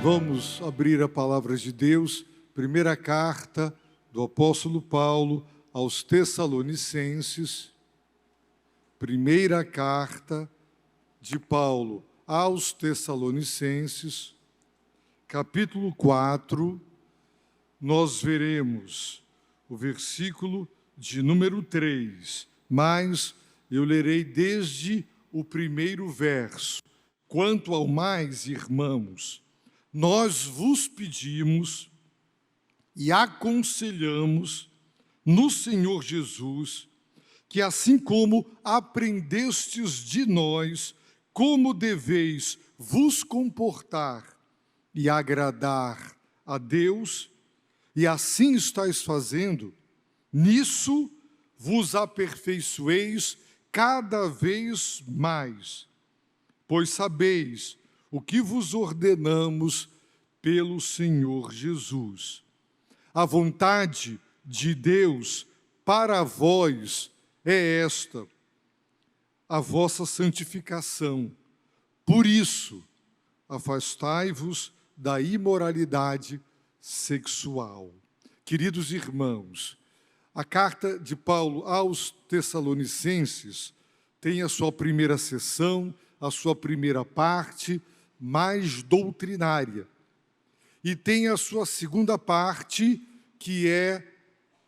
Vamos abrir a palavra de Deus, primeira carta do apóstolo Paulo aos Tessalonicenses, primeira carta de Paulo aos Tessalonicenses, capítulo 4, nós veremos o versículo de número 3, mas eu lerei desde o primeiro verso. Quanto ao mais, irmãos, nós vos pedimos e aconselhamos no Senhor Jesus que, assim como aprendestes de nós como deveis vos comportar e agradar a Deus, e assim estáis fazendo, nisso vos aperfeiçoeis cada vez mais, pois sabeis o que vos ordenamos pelo Senhor Jesus. A vontade de Deus para vós é esta, a vossa santificação. Por isso, afastai-vos da imoralidade sexual. Queridos irmãos, a carta de Paulo aos Tessalonicenses tem a sua primeira seção, a sua primeira parte, mais doutrinária. E tem a sua segunda parte, que é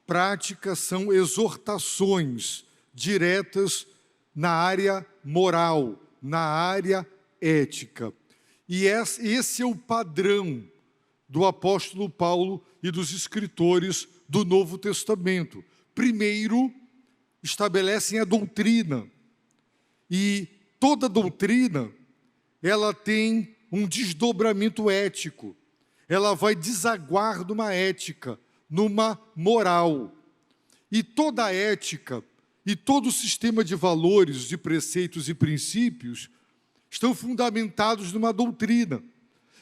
prática, são exortações diretas na área moral, na área ética. E esse é o padrão do apóstolo Paulo e dos escritores do Novo Testamento. Primeiro, estabelecem a doutrina. E toda doutrina, ela tem um desdobramento ético. Ela vai desaguar numa ética, numa moral. E toda a ética e todo o sistema de valores, de preceitos e princípios estão fundamentados numa doutrina.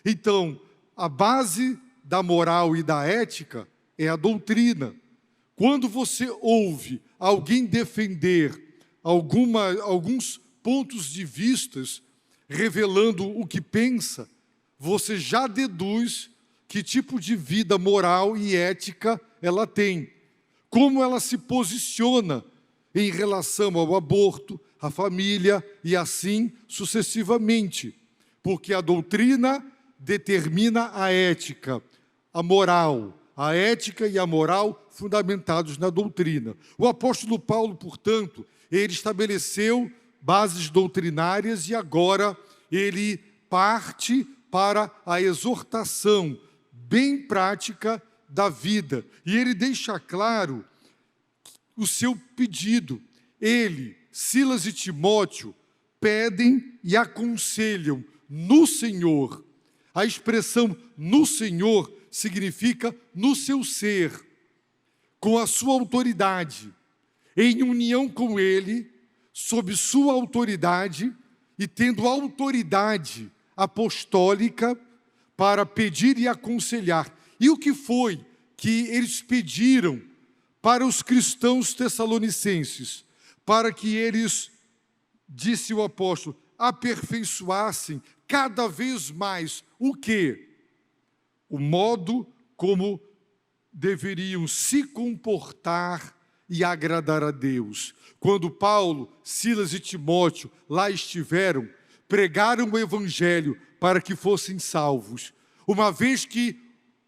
Então, a base da moral e da ética é a doutrina. Quando você ouve alguém defender alguns pontos de vistas, revelando o que pensa, você já deduz que tipo de vida moral e ética ela tem, como ela se posiciona em relação ao aborto, à família e assim sucessivamente, porque a doutrina determina a ética, a moral, a ética e a moral fundamentados na doutrina. O apóstolo Paulo, portanto, ele estabeleceu bases doutrinárias e agora ele parte para a exortação bem prática da vida. E ele deixa claro o seu pedido. Ele, Silas e Timóteo, pedem e aconselham no Senhor. A expressão no Senhor significa no seu ser, com a sua autoridade, em união com Ele, sob sua autoridade e tendo autoridade apostólica para pedir e aconselhar. E o que foi que eles pediram para os cristãos tessalonicenses? Para que eles, disse o apóstolo, aperfeiçoassem cada vez mais o quê? O modo como deveriam se comportar e agradar a Deus. Quando Paulo, Silas e Timóteo lá estiveram, pregaram o evangelho para que fossem salvos. Uma vez que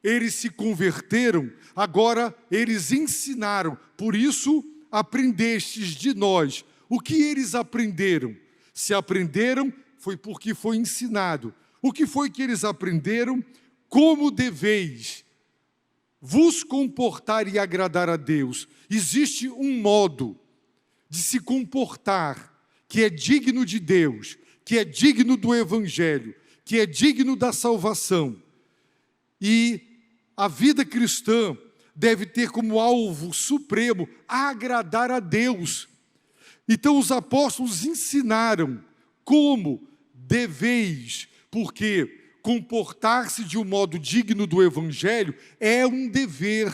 eles se converteram, agora eles ensinaram. Por isso, aprendestes de nós. O que eles aprenderam? Se aprenderam, foi porque foi ensinado. O que foi que eles aprenderam? Como deveis vos comportar e agradar a Deus. Existe um modo de se comportar que é digno de Deus, que é digno do Evangelho, que é digno da salvação. E a vida cristã deve ter como alvo supremo agradar a Deus. Então os ensinaram como deveis, porque comportar-se de um modo digno do Evangelho é um dever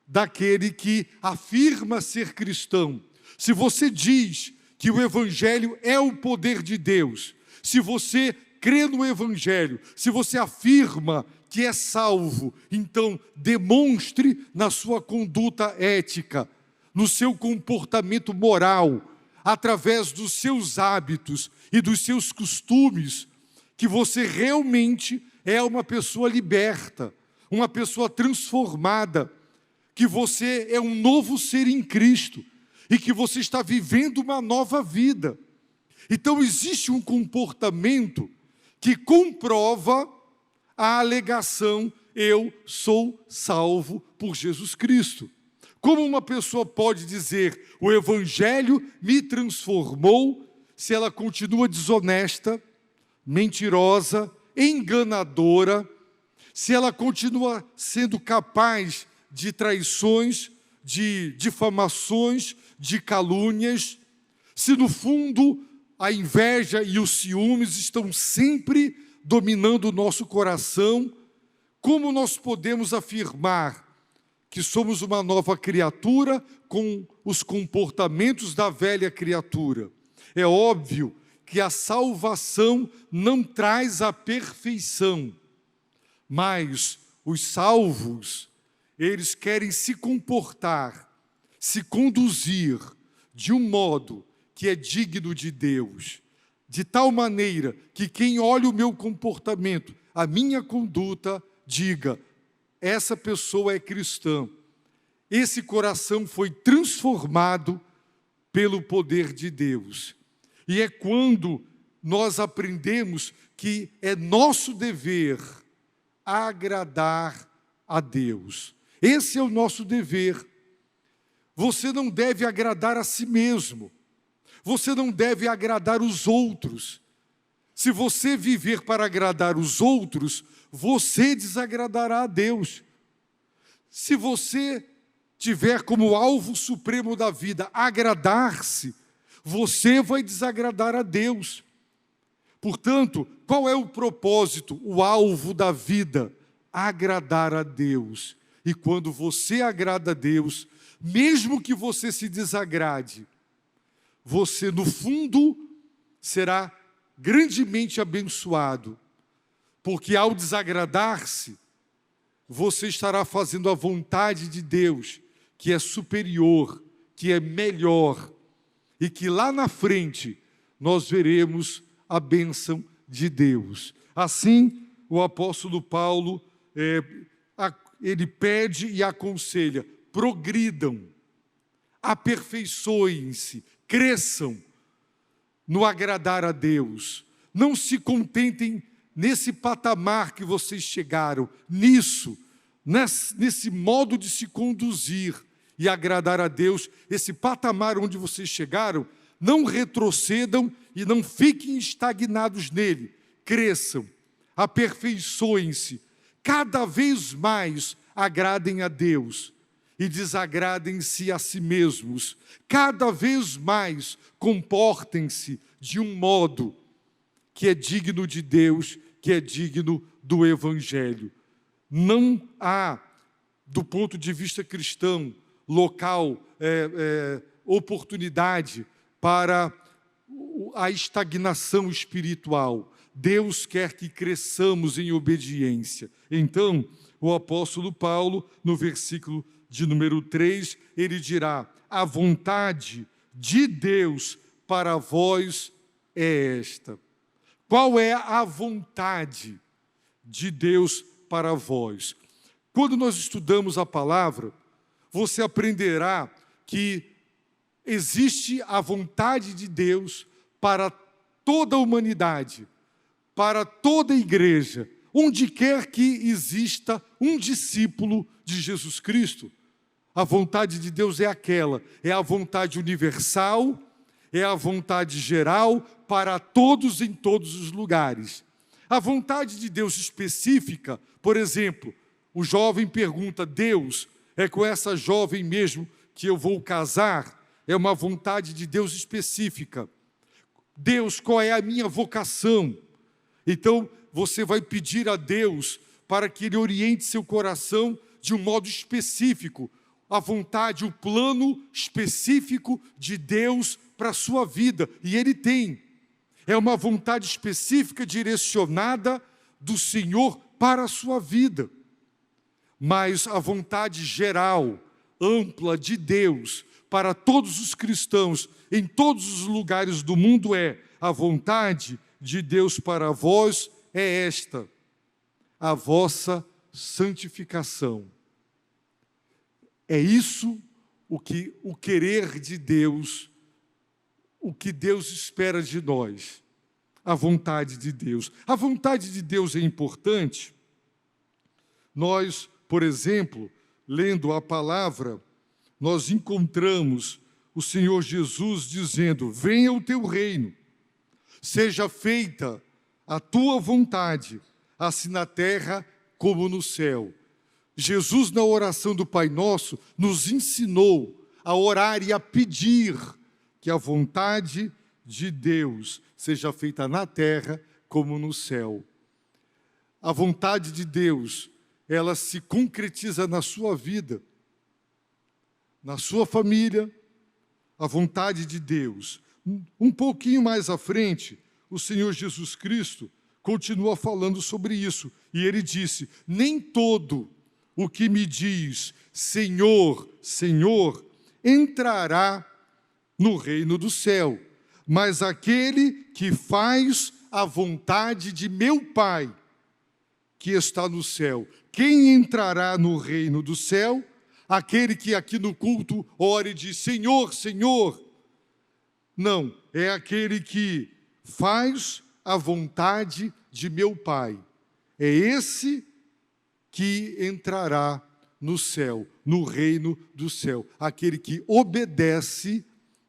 daquele que afirma ser cristão. Se você diz que o Evangelho é o poder de Deus, se você crê no Evangelho, se você afirma que é salvo, então demonstre na sua conduta ética, no seu comportamento moral, através dos seus hábitos e dos seus costumes, que você realmente é uma pessoa liberta, uma pessoa transformada, que você é um novo ser em Cristo e que você está vivendo uma nova vida. Então existe um comportamento que comprova a alegação: eu sou salvo por Jesus Cristo. Como uma pessoa pode dizer, o Evangelho me transformou, se ela continua desonesta, mentirosa, enganadora, se ela continua sendo capaz de traições, de difamações, de calúnias, se no fundo a inveja e os ciúmes estão sempre dominando o nosso coração? Como nós podemos afirmar que somos uma nova criatura com os comportamentos da velha criatura? É óbvio que a salvação não traz a perfeição, mas os salvos, eles querem se comportar, se conduzir de um modo que é digno de Deus, de tal maneira que quem olha o meu comportamento, a minha conduta, diga: essa pessoa é cristã. Esse coração foi transformado pelo poder de Deus. E é quando nós aprendemos que é nosso dever agradar a Deus. Esse é o nosso dever. Você não deve agradar a si mesmo. Você não deve agradar os outros. Se você viver para agradar os outros, você desagradará a Deus. Se você tiver como alvo supremo da vida agradar-se, você vai desagradar a Deus. Portanto, qual é o propósito, o alvo da vida? Agradar a Deus. E quando você agrada a Deus, mesmo que você se desagrade, você no fundo será grandemente abençoado, porque ao desagradar-se, você estará fazendo a vontade de Deus, que é superior, que é melhor, e que lá na frente nós veremos a bênção de Deus. Assim, o apóstolo Paulo, ele pede e aconselha: progridam, aperfeiçoem-se, cresçam no agradar a Deus. Não se contentem nesse patamar que vocês chegaram, nesse modo de se conduzir e agradar a Deus, esse patamar onde vocês chegaram. Não retrocedam e não fiquem estagnados nele. Cresçam, aperfeiçoem-se, cada vez mais agradem a Deus e desagradem-se a si mesmos. Cada vez mais comportem-se de um modo que é digno de Deus, que é digno do Evangelho. Não há, do ponto de vista cristão, local, oportunidade para a estagnação espiritual. Deus quer que cresçamos em obediência. Então, o apóstolo Paulo, no versículo de número 3, ele dirá: a vontade de Deus para vós é esta. Qual é a vontade de Deus para vós? Quando nós estudamos a palavra, você aprenderá que existe a vontade de Deus para toda a humanidade, para toda a igreja, onde quer que exista um discípulo de Jesus Cristo. A vontade de Deus é aquela, é a vontade universal, é a vontade geral para todos em todos os lugares. A vontade de Deus específica, por exemplo, o jovem pergunta: Deus, é com essa jovem mesmo que eu vou casar? É uma vontade de Deus específica. Deus, qual é a minha vocação? Então, você vai pedir a Deus para que Ele oriente seu coração de um modo específico. A vontade, o plano específico de Deus para a sua vida. E Ele tem. É uma vontade específica direcionada do Senhor para a sua vida. Mas a vontade geral, ampla de Deus para todos os cristãos em todos os lugares do mundo é: a vontade de Deus para vós é esta, a vossa santificação. É isso o querer de Deus, o que Deus espera de nós, a vontade de Deus. A vontade de Deus é importante. Nós, por exemplo, lendo a palavra, nós encontramos o Senhor Jesus dizendo: venha o teu reino, seja feita a tua vontade, assim na terra como no céu. Jesus, na oração do Pai Nosso, nos ensinou a orar e a pedir que a vontade de Deus seja feita na terra como no céu. A vontade de Deus, ela se concretiza na sua vida, na sua família, a vontade de Deus. Um pouquinho mais à frente, o Senhor Jesus Cristo continua falando sobre isso. E ele disse: nem todo o que me diz Senhor, Senhor, entrará no reino do céu, mas aquele que faz a vontade de meu Pai, que está no céu. Quem entrará no reino do céu? Aquele que aqui no culto ora e diz: Senhor, Senhor. Não, é aquele que faz a vontade de meu Pai. É esse que entrará no céu, no reino do céu. Aquele que obedece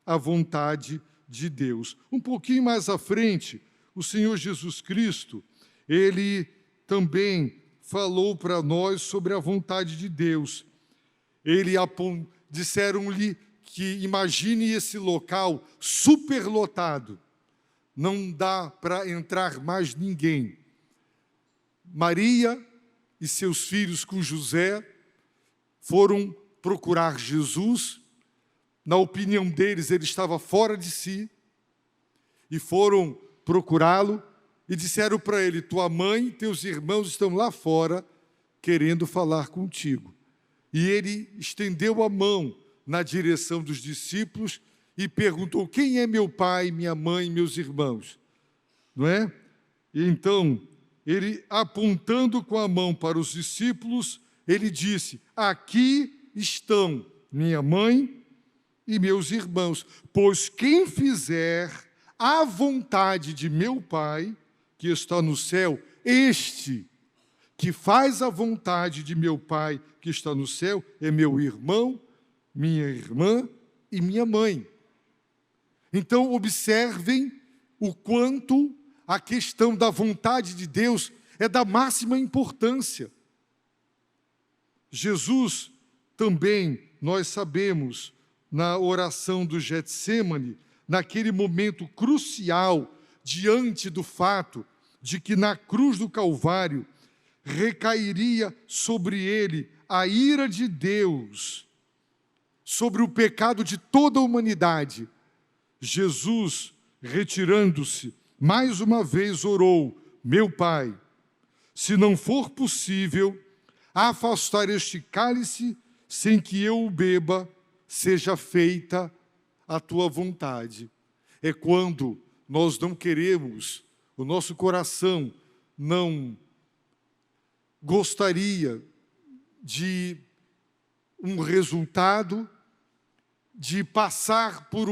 à vontade de Deus. Um pouquinho mais à frente, o Senhor Jesus Cristo, ele também falou para nós sobre a vontade de Deus. Disseram-lhe que imagine esse local superlotado. Não dá para entrar mais ninguém. Maria e seus filhos com José foram procurar Jesus. Na opinião deles, ele estava fora de si. E foram procurá-lo e disseram para ele: tua mãe e teus irmãos estão lá fora querendo falar contigo. E ele estendeu a mão na direção dos discípulos e perguntou: quem é meu pai, minha mãe e meus irmãos? Não é? E então, ele, apontando com a mão para os discípulos, ele disse: aqui estão minha mãe e meus irmãos, pois quem fizer a vontade de meu Pai, que está no céu, este que faz a vontade de meu Pai, que está no céu, é meu irmão, minha irmã e minha mãe. Então, observem o quanto a questão da vontade de Deus é da máxima importância. Jesus também, nós sabemos, na oração do Getsêmani, naquele momento crucial, diante do fato de que na cruz do Calvário recairia sobre ele a ira de Deus, sobre o pecado de toda a humanidade. Jesus, retirando-se, mais uma vez orou: meu Pai, se não for possível afastar este cálice sem que eu o beba, seja feita a tua vontade. É quando nós não queremos, o nosso coração não gostaria de um resultado, de passar por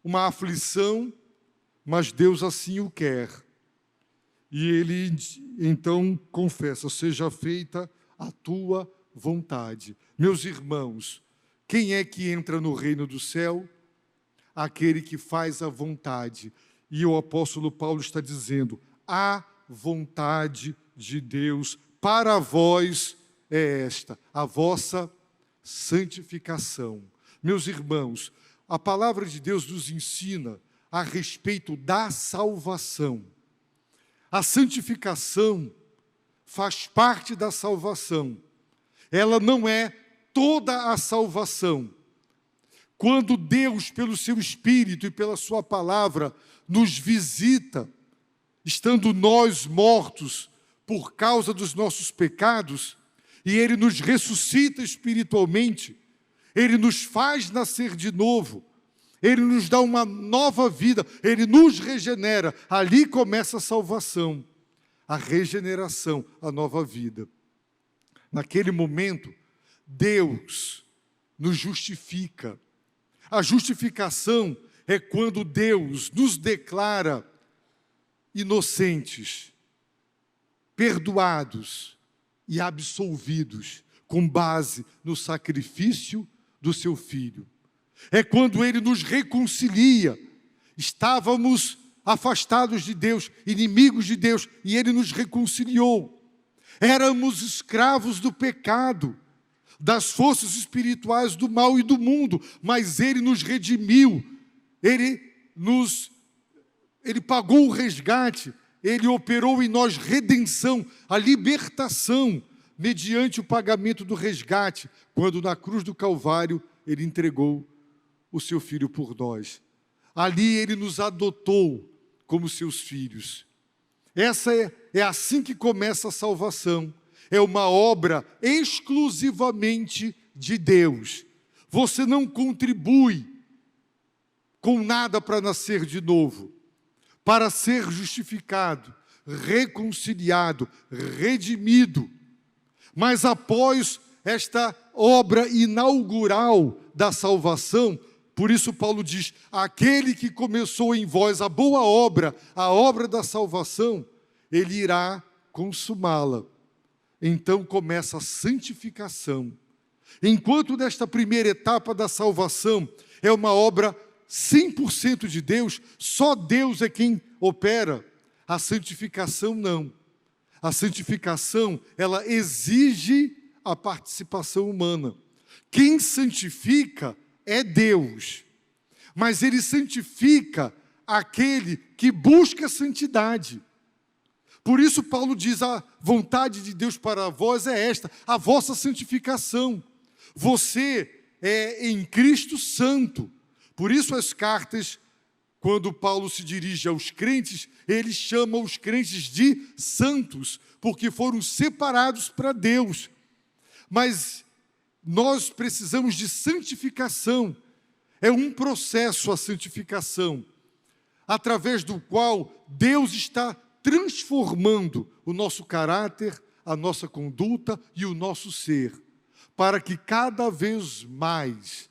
uma aflição, mas Deus assim o quer. E ele então confessa: seja feita a tua vontade. Meus irmãos, quem é que entra no reino do céu? Aquele que faz a vontade. E o apóstolo Paulo está dizendo: a vontade de Deus para vós é esta, a vossa santificação. Meus irmãos, a palavra de Deus nos ensina a respeito da salvação. A santificação faz parte da salvação. Ela não é toda a salvação. Quando Deus, pelo seu Espírito e pela sua palavra, nos visita, estando nós mortos por causa dos nossos pecados, e Ele nos ressuscita espiritualmente, Ele nos faz nascer de novo, Ele nos dá uma nova vida, Ele nos regenera. Ali começa a salvação, a regeneração, a nova vida. Naquele momento, Deus nos justifica. A justificação é quando Deus nos declara inocentes, perdoados e absolvidos, com base no sacrifício do seu Filho. É quando Ele nos reconcilia. Estávamos afastados de Deus, inimigos de Deus, e Ele nos reconciliou. Éramos escravos do pecado, das forças espirituais do mal e do mundo, mas Ele nos redimiu, Ele pagou o resgate, Ele operou em nós redenção, a libertação, mediante o pagamento do resgate, quando na cruz do Calvário Ele entregou o seu Filho por nós. Ali Ele nos adotou como seus filhos. É assim que começa a salvação. É uma obra exclusivamente de Deus. Você não contribui com nada para nascer de novo, para ser justificado, reconciliado, redimido. Mas após esta obra inaugural da salvação, por isso Paulo diz, aquele que começou em vós a boa obra, a obra da salvação, Ele irá consumá-la. Então começa a santificação. Enquanto nesta primeira etapa da salvação é uma obra 100% de Deus, só Deus é quem opera. A santificação não. A santificação, ela exige a participação humana. Quem santifica é Deus, mas Ele santifica aquele que busca santidade. Por isso Paulo diz, a vontade de Deus para vós é esta, a vossa santificação. Você é em Cristo santo. Por isso as cartas, quando Paulo se dirige aos crentes, ele chama os crentes de santos, porque foram separados para Deus. Mas nós precisamos de santificação. É um processo a santificação, através do qual Deus está transformando o nosso caráter, a nossa conduta e o nosso ser, para que cada vez mais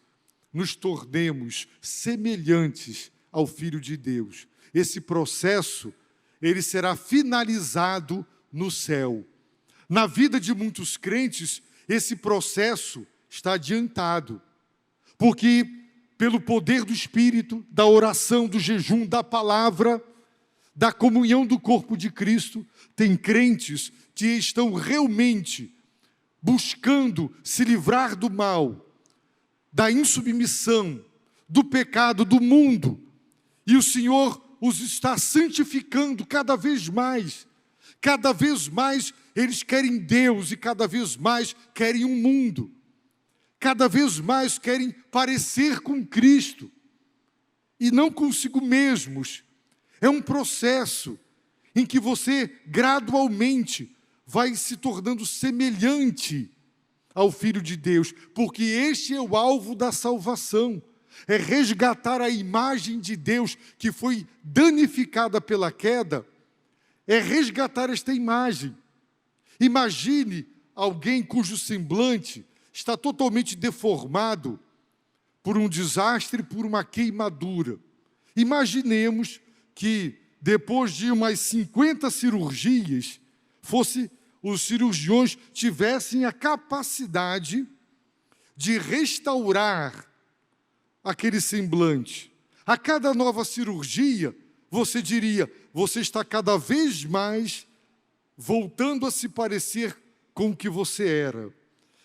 nos tornemos semelhantes ao Filho de Deus. Esse processo, ele será finalizado no céu. Na vida de muitos crentes, esse processo está adiantado, porque pelo poder do Espírito, da oração, do jejum, da palavra, da comunhão do corpo de Cristo, tem crentes que estão realmente buscando se livrar do mal, da insubmissão, do pecado, do mundo, e o Senhor os está santificando cada vez mais. Cada vez mais eles querem Deus e cada vez mais querem um mundo. Cada vez mais querem parecer com Cristo e não consigo mesmos. É um processo em que você gradualmente vai se tornando semelhante ao Filho de Deus, porque este é o alvo da salvação, é resgatar a imagem de Deus que foi danificada pela queda, é resgatar esta imagem. Imagine alguém cujo semblante está totalmente deformado por um desastre, por uma queimadura. Imaginemos que depois de umas 50 cirurgias, os cirurgiões tivessem a capacidade de restaurar aquele semblante. A cada nova cirurgia, você diria, você está cada vez mais voltando a se parecer com o que você era.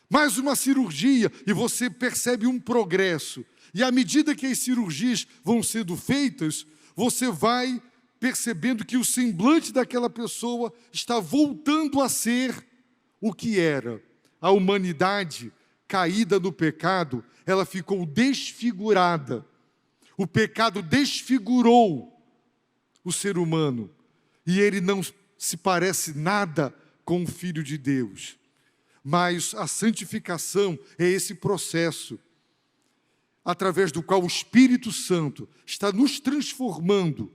Mais uma cirurgia e você percebe um progresso. E à medida que as cirurgias vão sendo feitas, você vai percebendo que o semblante daquela pessoa está voltando a ser o que era. A humanidade caída no pecado, ela ficou desfigurada. O pecado desfigurou o ser humano. E ele não se parece nada com o Filho de Deus. Mas a santificação é esse processo, através do qual o Espírito Santo está nos transformando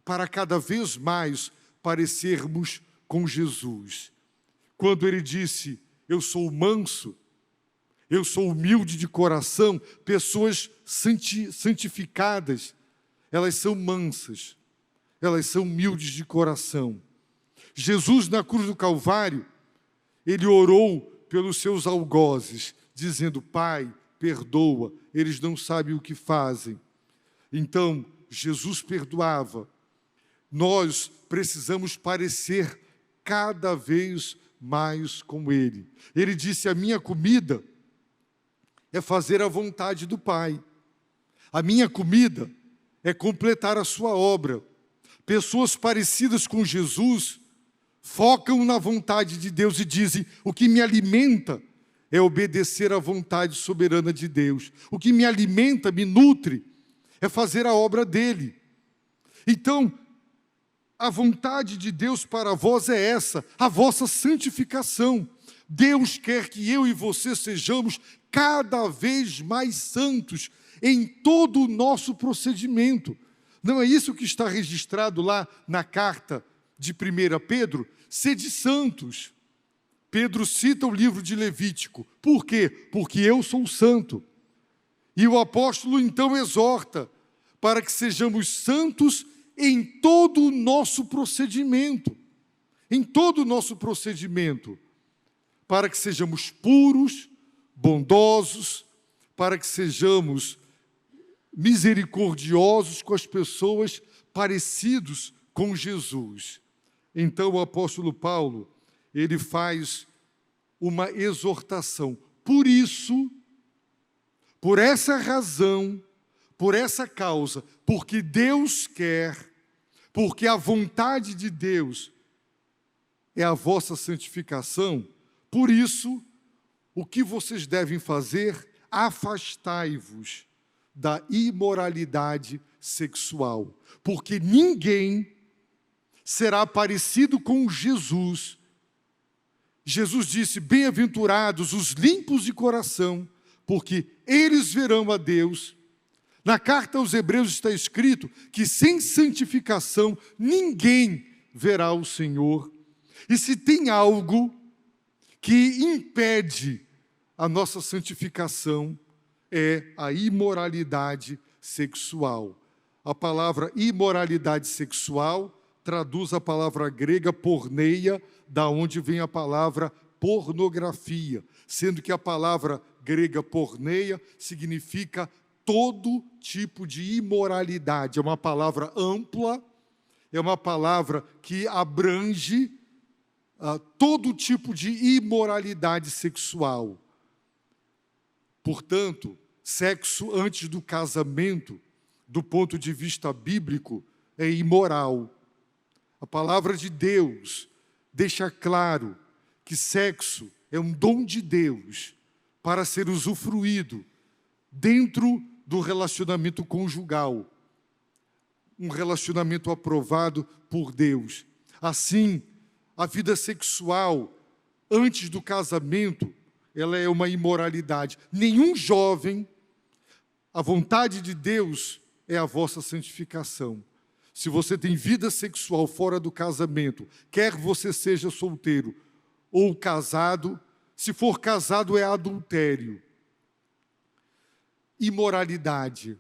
para cada vez mais parecermos com Jesus. Quando ele disse, eu sou manso, eu sou humilde de coração, pessoas santificadas, elas são mansas, elas são humildes de coração. Jesus, na cruz do Calvário, ele orou pelos seus algozes, dizendo, Pai, perdoa, eles não sabem o que fazem. Então, Jesus perdoava. Nós precisamos parecer cada vez mais com Ele. Ele disse, a minha comida é fazer a vontade do Pai. A minha comida é completar a sua obra. Pessoas parecidas com Jesus focam na vontade de Deus e dizem, o que me alimenta é obedecer à vontade soberana de Deus. O que me alimenta, me nutre, é fazer a obra dEle. Então, a vontade de Deus para vós é essa, a vossa santificação. Deus quer que eu e você sejamos cada vez mais santos em todo o nosso procedimento. Não é isso que está registrado lá na carta de 1 Pedro? Sede santos. Pedro cita o livro de Levítico. Por quê? Porque eu sou santo. E o apóstolo então exorta para que sejamos santos em todo o nosso procedimento. Em todo o nosso procedimento. Para que sejamos puros, bondosos, para que sejamos misericordiosos com as pessoas, parecidos com Jesus. Então o apóstolo Paulo, ele faz uma exortação. Por isso, por essa razão, por essa causa, porque Deus quer, porque a vontade de Deus é a vossa santificação, por isso, o que vocês devem fazer? Afastai-vos da imoralidade sexual, porque ninguém será parecido com Jesus. Jesus disse, bem-aventurados os limpos de coração, porque eles verão a Deus. Na carta aos Hebreus está escrito que sem santificação ninguém verá o Senhor. E se tem algo que impede a nossa santificação, é a imoralidade sexual. A palavra imoralidade sexual traduz a palavra grega porneia, da onde vem a palavra pornografia, sendo que a palavra grega porneia significa todo tipo de imoralidade. É uma palavra ampla, é uma palavra que abrange todo tipo de imoralidade sexual. Portanto, sexo antes do casamento, do ponto de vista bíblico, é imoral. A palavra de Deus deixa claro que sexo é um dom de Deus para ser usufruído dentro do relacionamento conjugal. Um relacionamento aprovado por Deus. Assim, a vida sexual antes do casamento, ela é uma imoralidade. Nenhum jovem, a vontade de Deus é a vossa santificação. Se você tem vida sexual fora do casamento, quer você seja solteiro ou casado, se for casado é adultério. Imoralidade.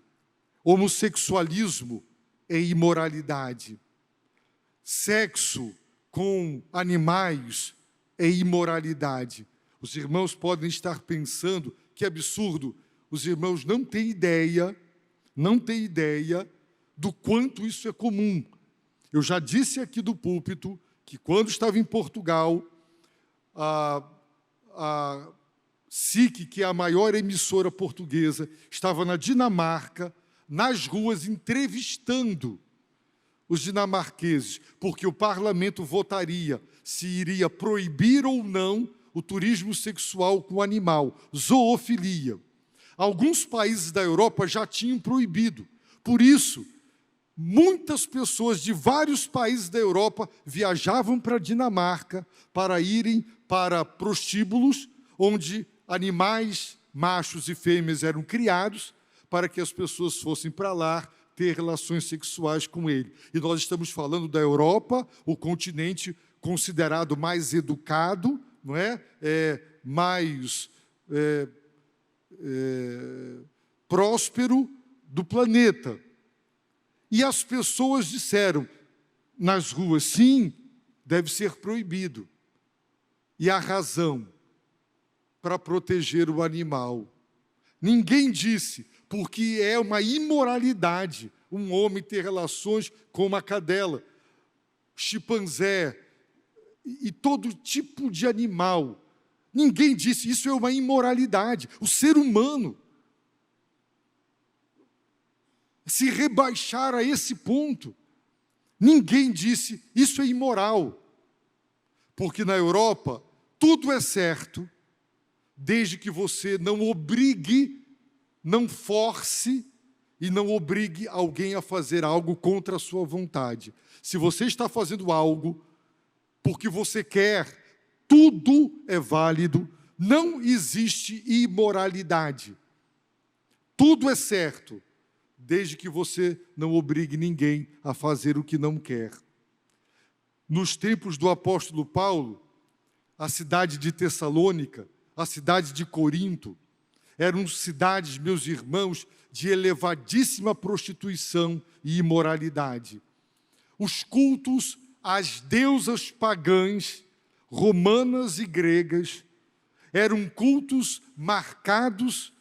Homossexualismo é imoralidade. Sexo com animais é imoralidade. Os irmãos podem estar pensando, que absurdo, os irmãos não têm ideia do quanto isso é comum. Eu já disse aqui do púlpito que quando estava em Portugal, a SIC, que é a maior emissora portuguesa, estava na Dinamarca, nas ruas, entrevistando os dinamarqueses, porque o parlamento votaria se iria proibir ou não o turismo sexual com animal, zoofilia. Alguns países da Europa já tinham proibido. Por isso, muitas pessoas de vários países da Europa viajavam para a Dinamarca para irem para prostíbulos, onde animais, machos e fêmeas eram criados, para que as pessoas fossem para lá ter relações sexuais com ele. E nós estamos falando da Europa, o continente considerado mais educado, não é? Mais próspero do planeta. E as pessoas disseram nas ruas, sim, deve ser proibido. E a razão, para proteger o animal. Ninguém disse, porque é uma imoralidade um homem ter relações com uma cadela, chimpanzé e todo tipo de animal. Ninguém disse, isso é uma imoralidade. O ser humano se rebaixar a esse ponto. Ninguém disse, isso é imoral. Porque na Europa, tudo é certo, desde que você não obrigue, não force e não obrigue alguém a fazer algo contra a sua vontade. Se você está fazendo algo porque você quer, tudo é válido, não existe imoralidade. Tudo é certo, desde que você não obrigue ninguém a fazer o que não quer. Nos tempos do apóstolo Paulo, a cidade de Tessalônica, a cidade de Corinto, eram cidades, meus irmãos, de elevadíssima prostituição e imoralidade. Os cultos às deusas pagãs, romanas e gregas, eram cultos marcados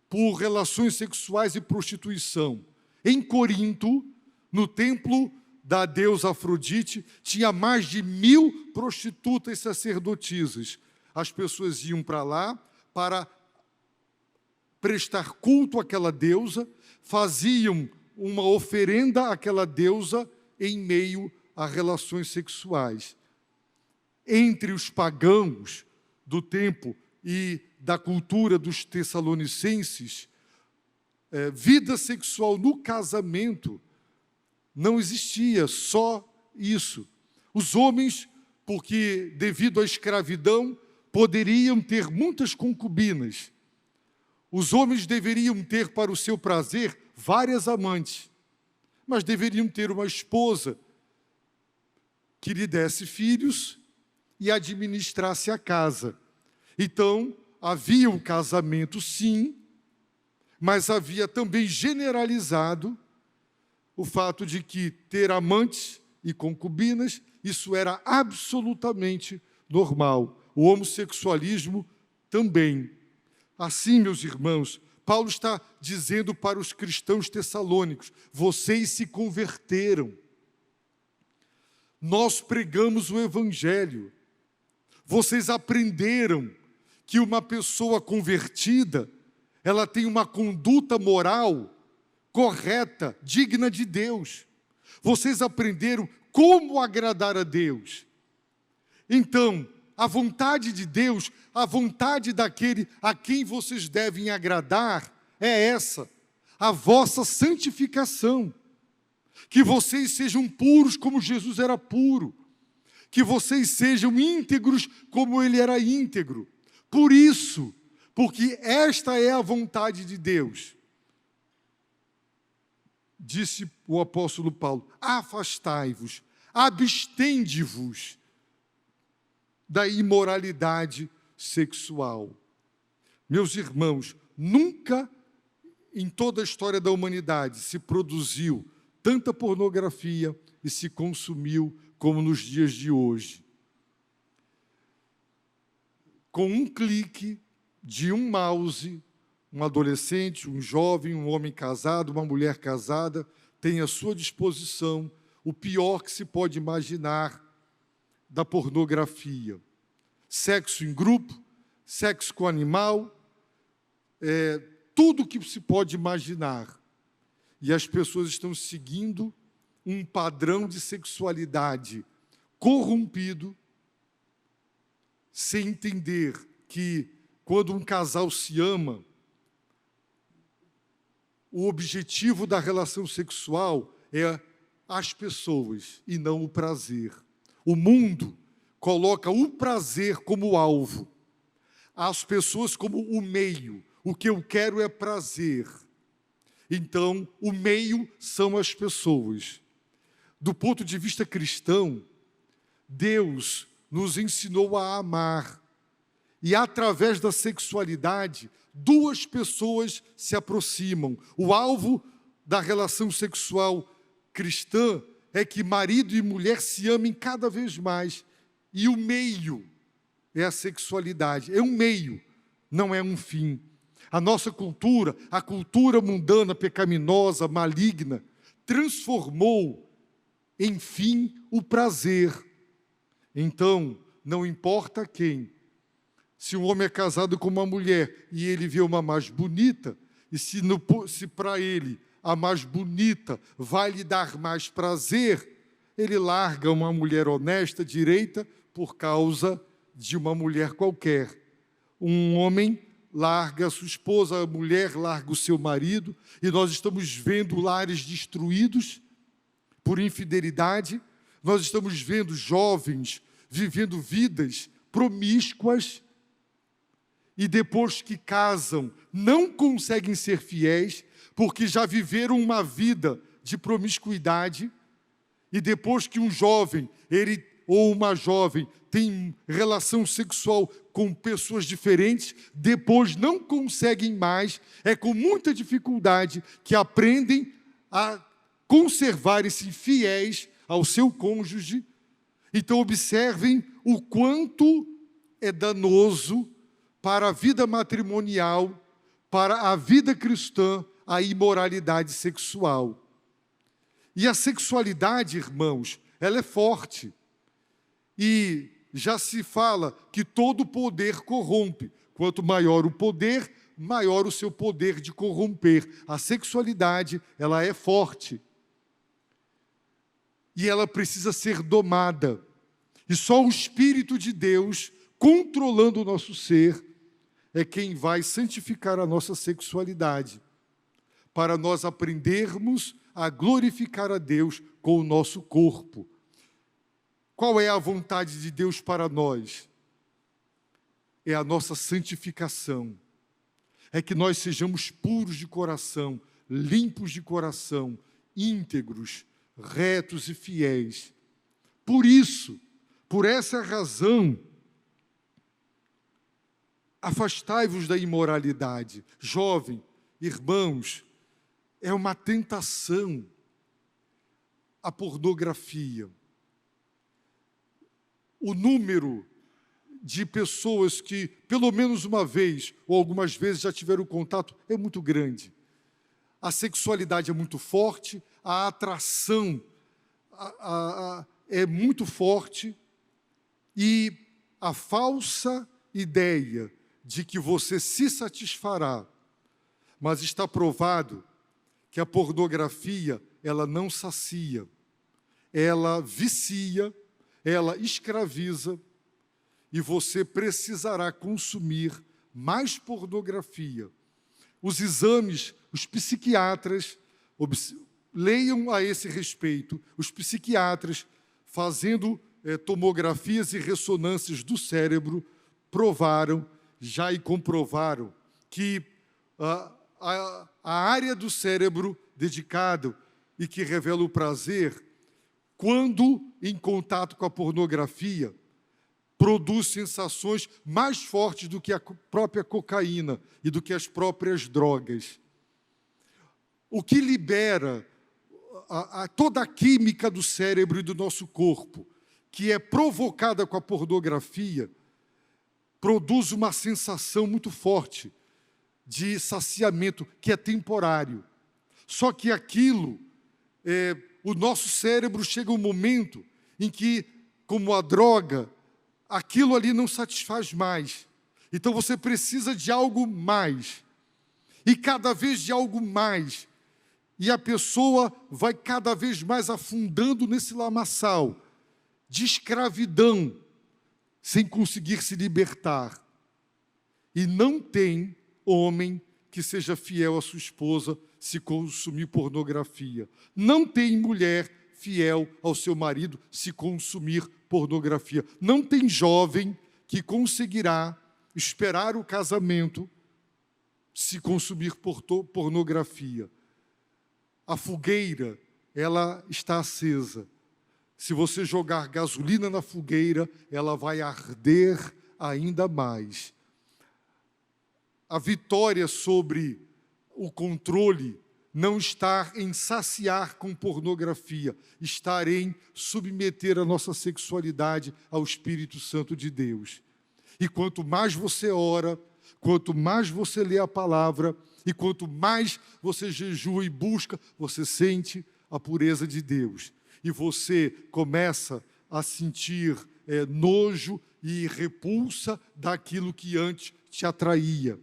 por relações sexuais e prostituição. Em Corinto, no templo da deusa Afrodite, tinha mais de 1000 prostitutas sacerdotisas. As pessoas iam para lá para prestar culto àquela deusa, faziam uma oferenda àquela deusa em meio a relações sexuais. Entre os pagãos do tempo e da cultura dos tessalonicenses, vida sexual no casamento não existia, só isso. Os homens, porque devido à escravidão, poderiam ter muitas concubinas. Os homens deveriam ter para o seu prazer várias amantes, mas deveriam ter uma esposa que lhe desse filhos e administrasse a casa. Então, havia um casamento, sim, mas havia também generalizado o fato de que ter amantes e concubinas, isso era absolutamente normal. O homossexualismo também. Assim, meus irmãos, Paulo está dizendo para os cristãos tessalônicos, vocês se converteram. Nós pregamos o Evangelho. Vocês aprenderam que uma pessoa convertida, ela tem uma conduta moral correta, digna de Deus. Vocês aprenderam como agradar a Deus. Então, a vontade de Deus, a vontade daquele a quem vocês devem agradar é essa, a vossa santificação. Que vocês sejam puros como Jesus era puro. Que vocês sejam íntegros como ele era íntegro. Por isso, porque esta é a vontade de Deus. Disse o apóstolo Paulo, afastai-vos, abstende-vos da imoralidade sexual. Meus irmãos, nunca em toda a história da humanidade se produziu tanta pornografia e se consumiu como nos dias de hoje. Com um clique de um mouse, um adolescente, um jovem, um homem casado, uma mulher casada, tem à sua disposição o pior que se pode imaginar da pornografia. Sexo em grupo, sexo com animal, tudo que se pode imaginar. E as pessoas estão seguindo um padrão de sexualidade corrompido, sem entender que quando um casal se ama, o objetivo da relação sexual é as pessoas e não o prazer. O mundo coloca o prazer como alvo, as pessoas como o meio. O que eu quero é prazer. Então, o meio são as pessoas. Do ponto de vista cristão, Deus nos ensinou a amar. E através da sexualidade, duas pessoas se aproximam. O alvo da relação sexual cristã é que marido e mulher se amem cada vez mais. E o meio é a sexualidade. É um meio, não é um fim. A nossa cultura, a cultura mundana, pecaminosa, maligna, transformou em fim o prazer. Então, não importa quem, se um homem é casado com uma mulher e ele vê uma mais bonita, e se para ele a mais bonita vai lhe dar mais prazer, ele larga uma mulher honesta, direita, por causa de uma mulher qualquer. Um homem larga a sua esposa, a mulher larga o seu marido, e nós estamos vendo lares destruídos por infidelidade, nós estamos vendo jovens vivendo vidas promíscuas, e depois que casam, não conseguem ser fiéis, porque já viveram uma vida de promiscuidade, e depois que um jovem, ou uma jovem, tem relação sexual com pessoas diferentes, depois não conseguem mais, é com muita dificuldade que aprendem a conservarem-se fiéis ao seu cônjuge. Então observem o quanto é danoso para a vida matrimonial, para a vida cristã, a imoralidade sexual. E a sexualidade, irmãos, ela é forte. E já se fala que todo poder corrompe. Quanto maior o poder, maior o seu poder de corromper. A sexualidade, ela é forte. E ela precisa ser domada. E só o Espírito de Deus, controlando o nosso ser, é quem vai santificar a nossa sexualidade, para nós aprendermos a glorificar a Deus com o nosso corpo. Qual é a vontade de Deus para nós? É a nossa santificação. É que nós sejamos puros de coração, limpos de coração, íntegros, retos e fiéis. Por isso, por essa razão, afastai-vos da imoralidade. Jovem, irmãos, é uma tentação a pornografia. O número de pessoas que, pelo menos uma vez, ou algumas vezes, já tiveram contato, é muito grande. A sexualidade é muito forte, a atração é muito forte, e a falsa ideia de que você se satisfará, mas está provado que a pornografia, ela não sacia, ela vicia, ela escraviza, e você precisará consumir mais pornografia. Os exames, os psiquiatras, leiam a esse respeito, os psiquiatras fazendo tomografias e ressonâncias do cérebro, provaram, já e comprovaram, que a área do cérebro dedicada e que revela o prazer, quando em contato com a pornografia, produz sensações mais fortes do que a própria cocaína e do que as próprias drogas. O que libera toda a química do cérebro e do nosso corpo, que é provocada com a pornografia, produz uma sensação muito forte de saciamento, que é temporário. Só que aquilo, o nosso cérebro chega um momento em que, como a droga, aquilo ali não satisfaz mais. Então você precisa de algo mais. E cada vez de algo mais. E a pessoa vai cada vez mais afundando nesse lamaçal de escravidão, sem conseguir se libertar. E não tem homem que seja fiel à sua esposa se consumir pornografia. Não tem mulher fiel ao seu marido se consumir pornografia. Não tem jovem que conseguirá esperar o casamento se consumir pornografia. A fogueira, ela está acesa. Se você jogar gasolina na fogueira, ela vai arder ainda mais. A vitória sobre o controle não está em saciar com pornografia, está em submeter a nossa sexualidade ao Espírito Santo de Deus. E quanto mais você ora, quanto mais você lê a palavra, e quanto mais você jejua e busca, você sente a pureza de Deus. E você começa a sentir nojo e repulsa daquilo que antes te atraía.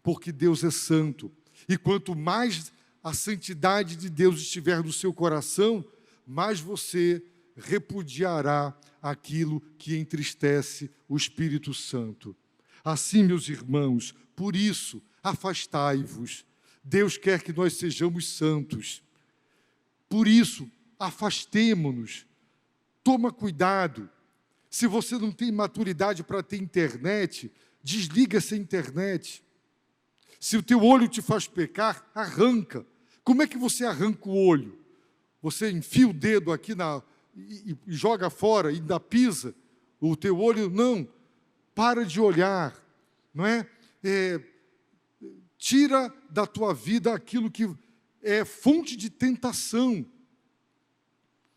Porque Deus é santo. E quanto mais a santidade de Deus estiver no seu coração, mais você repudiará aquilo que entristece o Espírito Santo. Assim, meus irmãos, por isso, afastai-vos. Deus quer que nós sejamos santos. Por isso, afastemo-nos. Toma cuidado. Se você não tem maturidade para ter internet, desliga essa internet. Se o teu olho te faz pecar, arranca. Como é que você arranca o olho? Você enfia o dedo aqui e joga fora e ainda pisa o teu olho? Não. Para de olhar. Não é? Tira da tua vida aquilo que é fonte de tentação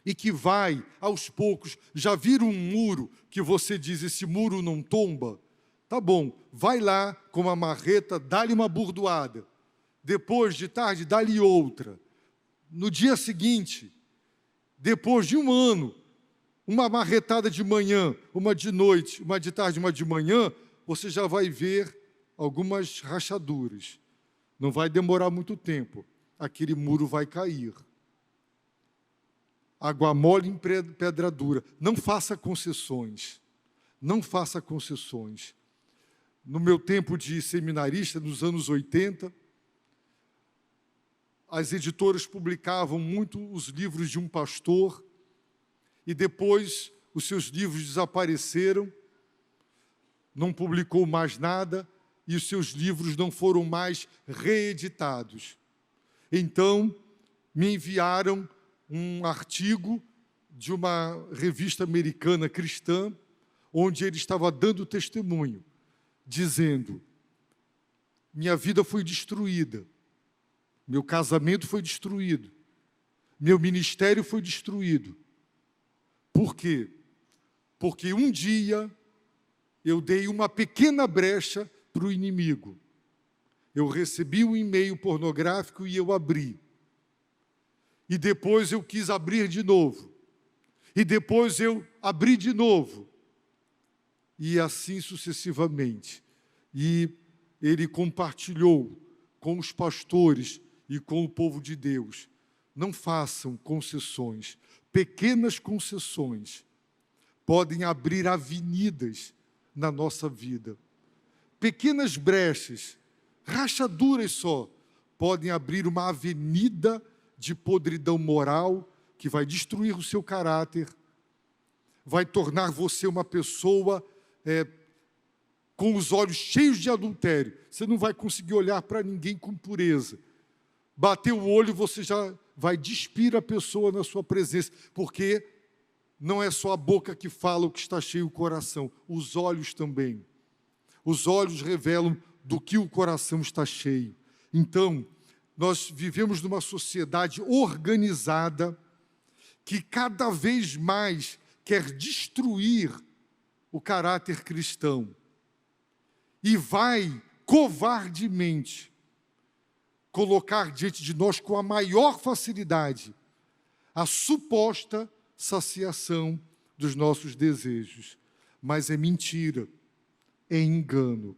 e que vai, aos poucos, já vira um muro que você diz, esse muro não tomba? Tá bom, vai lá com uma marreta, dá-lhe uma burdoada. Depois de tarde, dá-lhe outra. No dia seguinte, depois de um ano, uma marretada de manhã, uma de noite, uma de tarde, uma de manhã, você já vai ver algumas rachaduras. Não vai demorar muito tempo. Aquele muro vai cair. Água mole em pedra dura. Não faça concessões. Não faça concessões. No meu tempo de seminarista, nos anos 80, as editoras publicavam muito os livros de um pastor e depois os seus livros desapareceram, não publicou mais nada e os seus livros não foram mais reeditados. Então, me enviaram um artigo de uma revista americana cristã, onde ele estava dando testemunho, dizendo: minha vida foi destruída, meu casamento foi destruído, meu ministério foi destruído. Por quê? Porque um dia eu dei uma pequena brecha para o inimigo. Eu recebi um e-mail pornográfico e eu abri. E depois eu quis abrir de novo. E depois eu abri de novo. E assim sucessivamente. E ele compartilhou com os pastores e com o povo de Deus. Não façam concessões. Pequenas concessões podem abrir avenidas na nossa vida. Pequenas brechas, rachaduras só, podem abrir uma avenida de podridão moral que vai destruir o seu caráter, vai tornar você uma pessoa com os olhos cheios de adultério. Você não vai conseguir olhar para ninguém com pureza. Bateu o olho, você já vai despir a pessoa na sua presença, porque não é só a boca que fala o que está cheio o coração, os olhos também. Os olhos revelam do que o coração está cheio. Então, nós vivemos numa sociedade organizada que cada vez mais quer destruir o caráter cristão e vai covardemente colocar diante de nós com a maior facilidade a suposta saciação dos nossos desejos. Mas é mentira, é engano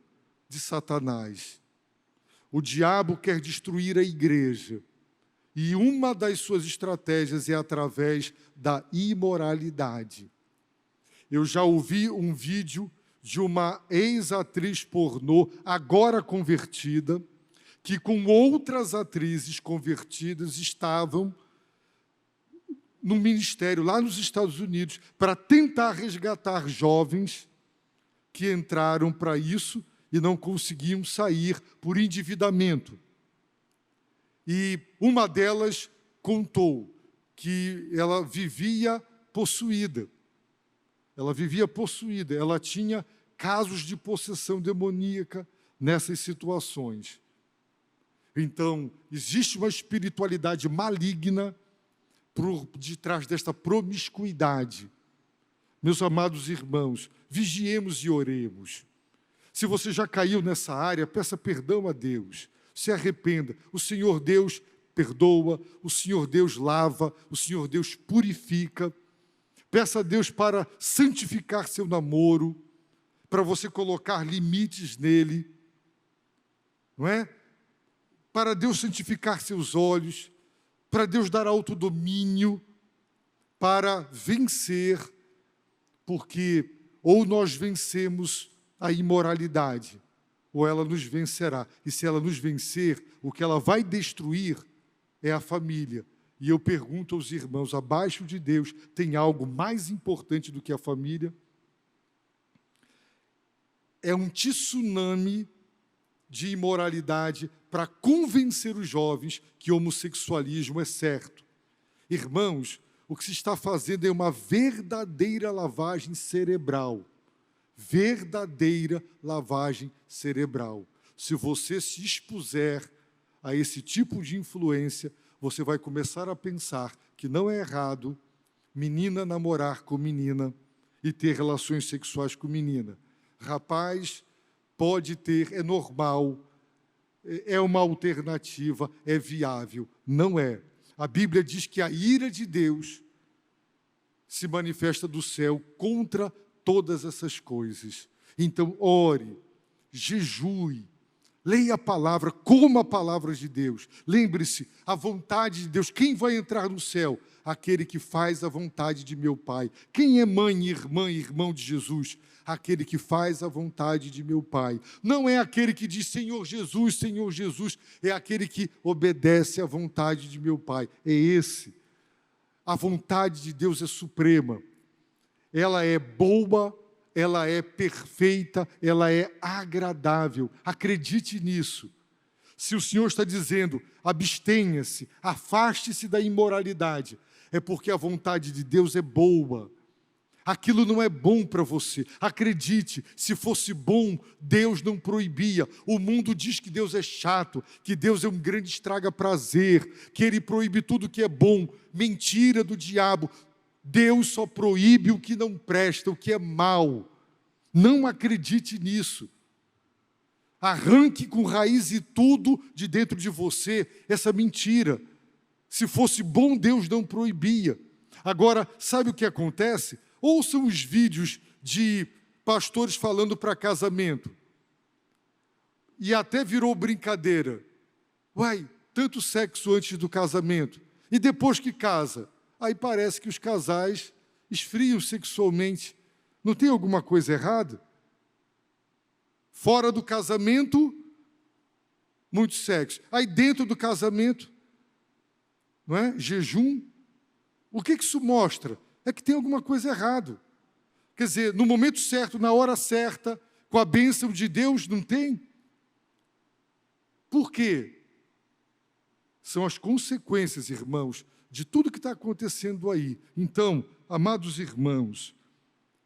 de Satanás. O diabo quer destruir a igreja e uma das suas estratégias é através da imoralidade. Eu já ouvi um vídeo de uma ex-atriz pornô, agora convertida, que com outras atrizes convertidas estavam no ministério lá nos Estados Unidos para tentar resgatar jovens que entraram para isso e não conseguiam sair por endividamento. E uma delas contou que ela vivia possuída. Ela tinha casos de possessão demoníaca nessas situações. Então, existe uma espiritualidade maligna por detrás desta promiscuidade. Meus amados irmãos, vigiemos e oremos. Se você já caiu nessa área, peça perdão a Deus. Se arrependa. O Senhor Deus perdoa, o Senhor Deus lava, o Senhor Deus purifica. Peça a Deus para santificar seu namoro, para você colocar limites nele, não é? Para Deus santificar seus olhos, para Deus dar autodomínio, para vencer, porque ou nós vencemos a imoralidade, ou ela nos vencerá. E se ela nos vencer, o que ela vai destruir é a família. E eu pergunto aos irmãos, abaixo de Deus, tem algo mais importante do que a família? É um tsunami de imoralidade para convencer os jovens que homossexualismo é certo. Irmãos, o que se está fazendo é uma verdadeira lavagem cerebral. Verdadeira lavagem cerebral. Se você se expuser a esse tipo de influência, você vai começar a pensar que não é errado menina namorar com menina e ter relações sexuais com menina. Rapaz pode ter, é normal, é uma alternativa, é viável. Não é. A Bíblia diz que a ira de Deus se manifesta do céu contra todas essas coisas. Então, ore, jejue, leia a palavra, coma a palavra de Deus. Lembre-se, a vontade de Deus. Quem vai entrar no céu? Aquele que faz a vontade de meu Pai. Quem é mãe, irmã, irmão de Jesus? Aquele que faz a vontade de meu Pai. Não é aquele que diz Senhor Jesus, é aquele que obedece à vontade de meu Pai. É esse. A vontade de Deus é suprema. Ela é boa, ela é perfeita, ela é agradável. Acredite nisso. Se o Senhor está dizendo, abstenha-se, afaste-se da imoralidade, é porque a vontade de Deus é boa. Aquilo não é bom para você. Acredite, se fosse bom, Deus não proibia. O mundo diz que Deus é chato, que Deus é um grande estraga-prazer, que Ele proíbe tudo que é bom. Mentira do diabo. Deus só proíbe o que não presta, o que é mal. Não acredite nisso. Arranque com raiz e tudo de dentro de você essa mentira. Se fosse bom, Deus não proibia. Agora, sabe o que acontece? Ouçam os vídeos de pastores falando para casamento. E até virou brincadeira. Uai, tanto sexo antes do casamento. E depois que casa? Aí parece que os casais esfriam sexualmente. Não tem alguma coisa errada? Fora do casamento, muito sexo. Aí dentro do casamento, não é? Jejum. O que isso mostra? É que tem alguma coisa errada. Quer dizer, no momento certo, na hora certa, com a bênção de Deus, não tem? Por quê? São as consequências, irmãos, de tudo que está acontecendo aí. Então, amados irmãos,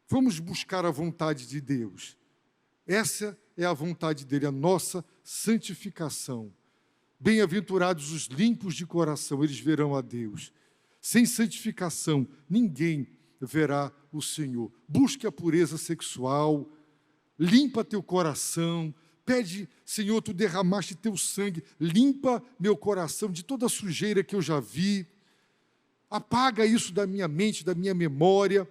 vamos buscar a vontade de Deus. Essa é a vontade dele, a nossa santificação. Bem-aventurados os limpos de coração, eles verão a Deus. Sem santificação, ninguém verá o Senhor. Busque a pureza sexual, limpa teu coração, pede, Senhor, tu derramaste teu sangue, limpa meu coração de toda a sujeira que eu já vi, apaga isso da minha mente, da minha memória.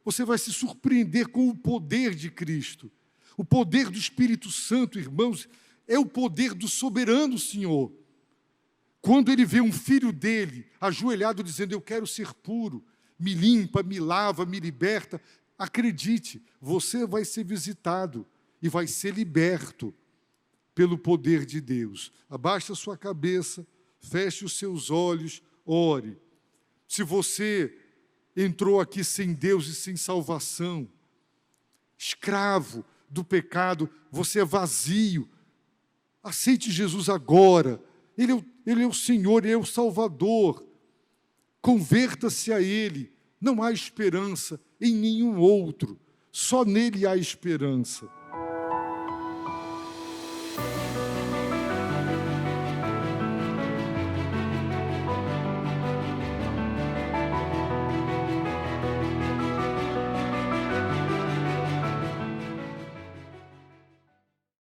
Você vai se surpreender com o poder de Cristo. O poder do Espírito Santo, irmãos, é o poder do soberano Senhor. Quando ele vê um filho dele ajoelhado dizendo, eu quero ser puro, me limpa, me lava, me liberta, Acredite, você vai ser visitado e vai ser liberto pelo poder de Deus. Abaixe a sua cabeça, feche os seus olhos, ore. Se você entrou aqui sem Deus e sem salvação, escravo do pecado, você é vazio, aceite Jesus agora. Ele é o Senhor, Ele é o Salvador. Converta-se a Ele. Não há esperança em nenhum outro. Só nele há esperança.